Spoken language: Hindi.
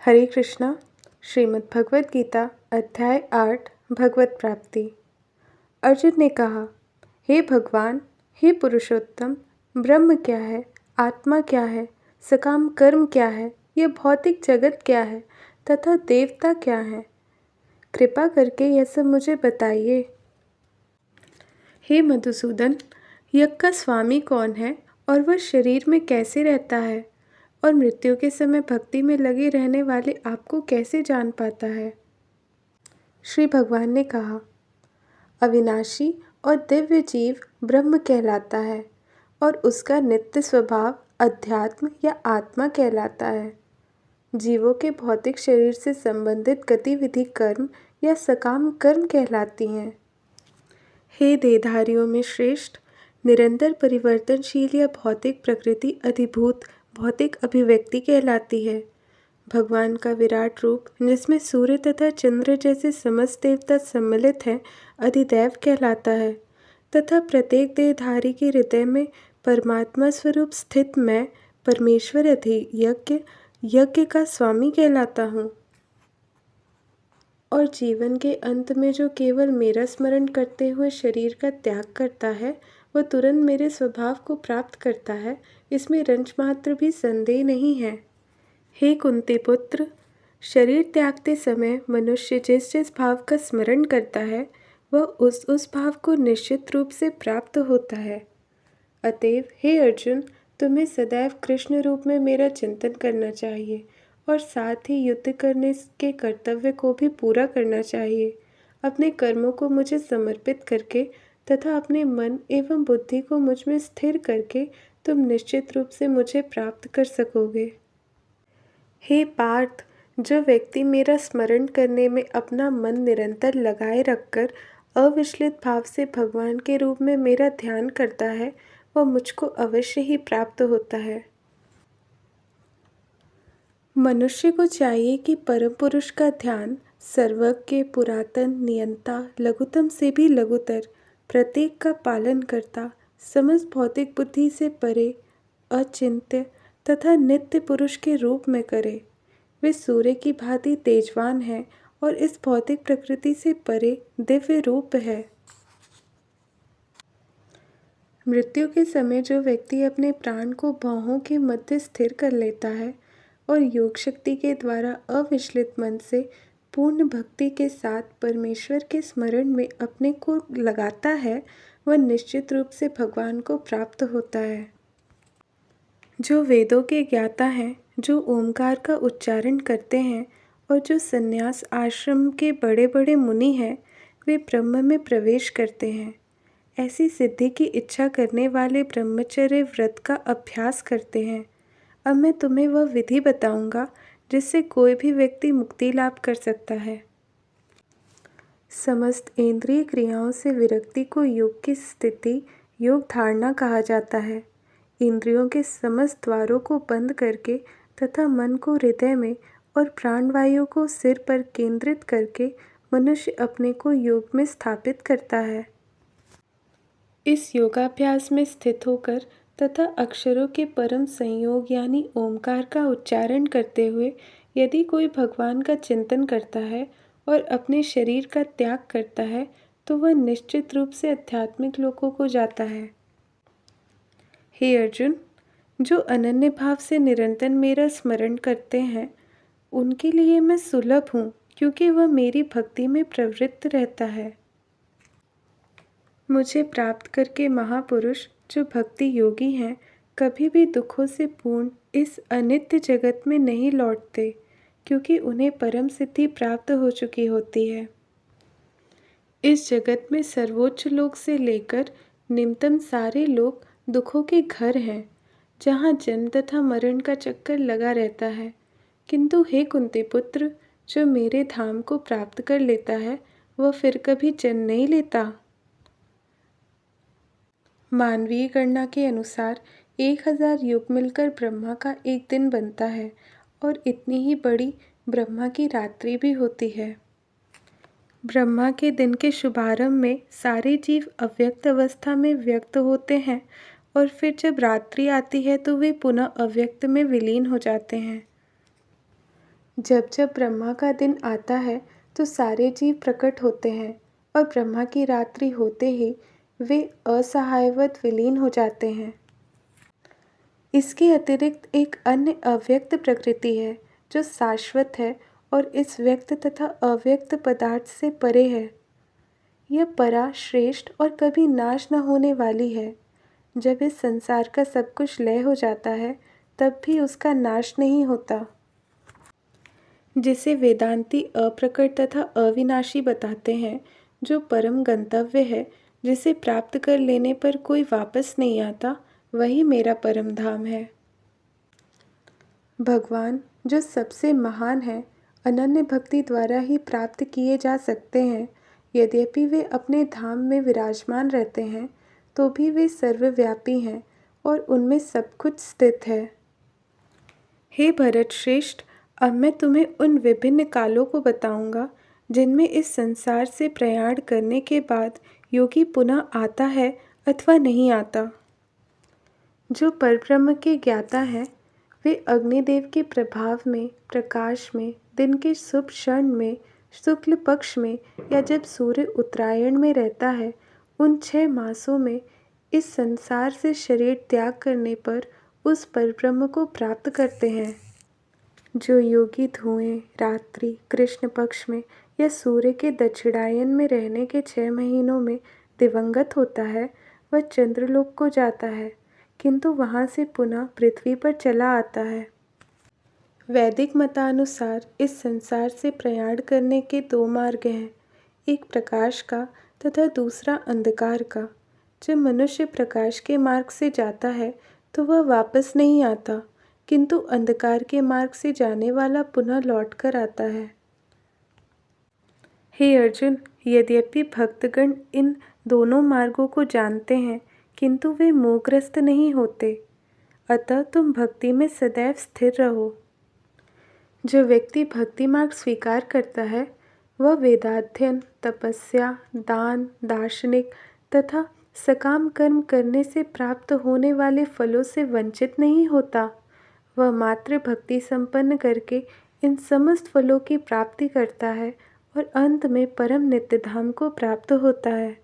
हरे कृष्णा। श्रीमद् भगवद गीता अध्याय 8 भगवत प्राप्ति। अर्जुन ने कहा, हे भगवान, हे पुरुषोत्तम, ब्रह्म क्या है, आत्मा क्या है, सकाम कर्म क्या है, यह भौतिक जगत क्या है तथा देवता क्या है? कृपा करके यह सब मुझे बताइए। हे मधुसूदन, यज्ञ का स्वामी कौन है और वह शरीर में कैसे रहता है और मृत्यु के समय भक्ति में लगे रहने वाले आपको कैसे जान पाता है? श्री भगवान ने कहा, अविनाशी और दिव्य जीव ब्रह्म कहलाता है और उसका नित्य स्वभाव अध्यात्म या आत्मा कहलाता है। जीवों के भौतिक शरीर से संबंधित गतिविधि कर्म या सकाम कर्म कहलाती हैं। हे देहधारियों में श्रेष्ठ, निरंतर परिवर्तनशील या भौतिक प्रकृति अधिभूत भौतिक अभिव्यक्ति कहलाती है। भगवान का विराट रूप, जिसमें सूर्य तथा चंद्र जैसे समस्त देवता सम्मिलित हैं, अधिदैव कहलाता है तथा प्रत्येक देहधारी के हृदय में परमात्मा स्वरूप स्थित मैं परमेश्वर यज्ञ का स्वामी कहलाता हूँ। और जीवन के अंत में जो केवल मेरा स्मरण करते हुए शरीर का त्याग करता है, वह तुरंत मेरे स्वभाव को प्राप्त करता है, इसमें रंच मात्र भी संदेह नहीं है। हे कुंती पुत्र, शरीर त्यागते समय मनुष्य जिस जिस भाव का स्मरण करता है, वह उस भाव को निश्चित रूप से प्राप्त होता है। अतएव हे अर्जुन, तुम्हें सदैव कृष्ण रूप में मेरा चिंतन करना चाहिए और साथ ही युद्ध करने के कर्तव्य को भी पूरा करना चाहिए। अपने कर्मों को मुझे समर्पित करके तथा अपने मन एवं बुद्धि को मुझ में स्थिर करके तुम निश्चित रूप से मुझे प्राप्त कर सकोगे। हे पार्थ, जो व्यक्ति मेरा स्मरण करने में अपना मन निरंतर लगाए रखकर अविचलित भाव से भगवान के रूप में मेरा ध्यान करता है, वह मुझको अवश्य ही प्राप्त होता है। मनुष्य को चाहिए कि परम पुरुष का ध्यान सर्वज्ञ, पुरातन, नियंता, लघुतम से भी लघुतर, प्रत्येक का पालन करता, समस्त भौतिक बुद्धि से परे, अचिंत्य तथा नित्य पुरुष के रूप में करे। वे सूर्य की भांति तेजवान है और इस भौतिक प्रकृति से परे दिव्य रूप है। मृत्यु के समय जो व्यक्ति अपने प्राण को बाहों के मध्य स्थिर कर लेता है और योग शक्ति के द्वारा अविचलित मन से पूर्ण भक्ति के साथ परमेश्वर के स्मरण में अपने को लगाता है, वह निश्चित रूप से भगवान को प्राप्त होता है। जो वेदों के ज्ञाता हैं, जो ओमकार का उच्चारण करते हैं और जो संन्यास आश्रम के बड़े बड़े मुनि हैं, वे ब्रह्म में प्रवेश करते हैं। ऐसी सिद्धि की इच्छा करने वाले ब्रह्मचर्य व्रत का अभ्यास करते हैं। अब मैं तुम्हें वह विधि बताऊंगा जिससे कोई भी व्यक्ति मुक्ति लाभ कर सकता है। समस्त इंद्रिय क्रियाओं से विरक्ति को योग की स्थिति, योग धारणा कहा जाता है। इंद्रियों के समस्त द्वारों को बंद करके तथा मन को हृदय में और प्राणवायु को सिर पर केंद्रित करके मनुष्य अपने को योग में स्थापित करता है। इस योगाभ्यास में स्थित होकर तथा अक्षरों के परम संयोग यानी ओमकार का उच्चारण करते हुए यदि कोई भगवान का चिंतन करता है और अपने शरीर का त्याग करता है, तो वह निश्चित रूप से आध्यात्मिक लोकों को जाता है। हे अर्जुन, जो अनन्य भाव से निरंतर मेरा स्मरण करते हैं, उनके लिए मैं सुलभ हूँ, क्योंकि वह मेरी भक्ति में प्रवृत्त रहता है। मुझे प्राप्त करके महापुरुष जो भक्ति योगी हैं, कभी भी दुखों से पूर्ण इस अनित्य जगत में नहीं लौटते, क्योंकि उन्हें परम सिद्धि प्राप्त हो चुकी होती है। इस जगत में सर्वोच्च लोक से लेकर निम्नतम सारे लोक दुखों के घर हैं, जहाँ जन्म तथा मरण का चक्कर लगा रहता है। किंतु हे कुंती पुत्र, जो मेरे धाम को प्राप्त कर लेता है, वह फिर कभी जन्म नहीं लेता। मानवीय गणना के अनुसार 1000 युग मिलकर ब्रह्मा का एक दिन बनता है और इतनी ही बड़ी ब्रह्मा की रात्रि भी होती है। ब्रह्मा के दिन के शुभारंभ में सारे जीव अव्यक्त अवस्था में व्यक्त होते हैं और फिर जब रात्रि आती है तो वे पुनः अव्यक्त में विलीन हो जाते हैं। जब जब ब्रह्मा का दिन आता है तो सारे जीव प्रकट होते हैं और ब्रह्मा की रात्रि होते ही वे असहायवत विलीन हो जाते हैं। इसके अतिरिक्त एक अन्य अव्यक्त प्रकृति है जो शाश्वत है और इस व्यक्त तथा अव्यक्त पदार्थ से परे है। यह परा, श्रेष्ठ और कभी नाश न होने वाली है। जब इस संसार का सब कुछ लय हो जाता है तब भी उसका नाश नहीं होता, जिसे वेदांती अप्रकट तथा अविनाशी बताते हैं, जो परम गंतव्य है, जिसे प्राप्त कर लेने पर कोई वापस नहीं आता, वही मेरा परम धाम है। भगवान जो सबसे महान है, अनन्य भक्ति द्वारा ही प्राप्त किए जा सकते हैं। यद्यपि वे अपने धाम में विराजमान रहते हैं तो भी वे सर्वव्यापी हैं और उनमें सब कुछ स्थित है। हे भरत श्रेष्ठ, अब मैं तुम्हें उन विभिन्न कालों को बताऊंगा जिनमें इस संसार से प्रयाण करने के बाद योगी पुनः आता है अथवा नहीं आता। जो परब्रह्म के ज्ञाता है वे अग्निदेव के प्रभाव में, प्रकाश में, दिन के शुभ क्षण में, शुक्ल पक्ष में या जब सूर्य उत्तरायण में रहता है, उन 6 मासों में इस संसार से शरीर त्याग करने पर उस परब्रह्म को प्राप्त करते हैं। जो योगी धुएं, रात्रि, कृष्ण पक्ष में या सूर्य के दक्षिणायन में रहने के 6 महीनों में दिवंगत होता है, वह चंद्रलोक को जाता है, किंतु वहाँ से पुनः पृथ्वी पर चला आता है। वैदिक मतानुसार इस संसार से प्रयाण करने के 2 मार्ग हैं, एक प्रकाश का तथा दूसरा अंधकार का। जब मनुष्य प्रकाश के मार्ग से जाता है तो वह वापस नहीं आता, किंतु अंधकार के मार्ग से जाने वाला पुनः लौट कर आता है। हे अर्जुन, यद्यपि भक्तगण इन दोनों मार्गों को जानते हैं किंतु वे मोहग्रस्त नहीं होते, अतः तुम भक्ति में सदैव स्थिर रहो। जो व्यक्ति भक्ति मार्ग स्वीकार करता है वह वेदाध्ययन, तपस्या, दान, दार्शनिक तथा सकाम कर्म करने से प्राप्त होने वाले फलों से वंचित नहीं होता। वह मात्र भक्ति संपन्न करके इन समस्त फलों की प्राप्ति करता है और अंत में परम नित्य धाम को प्राप्त होता है।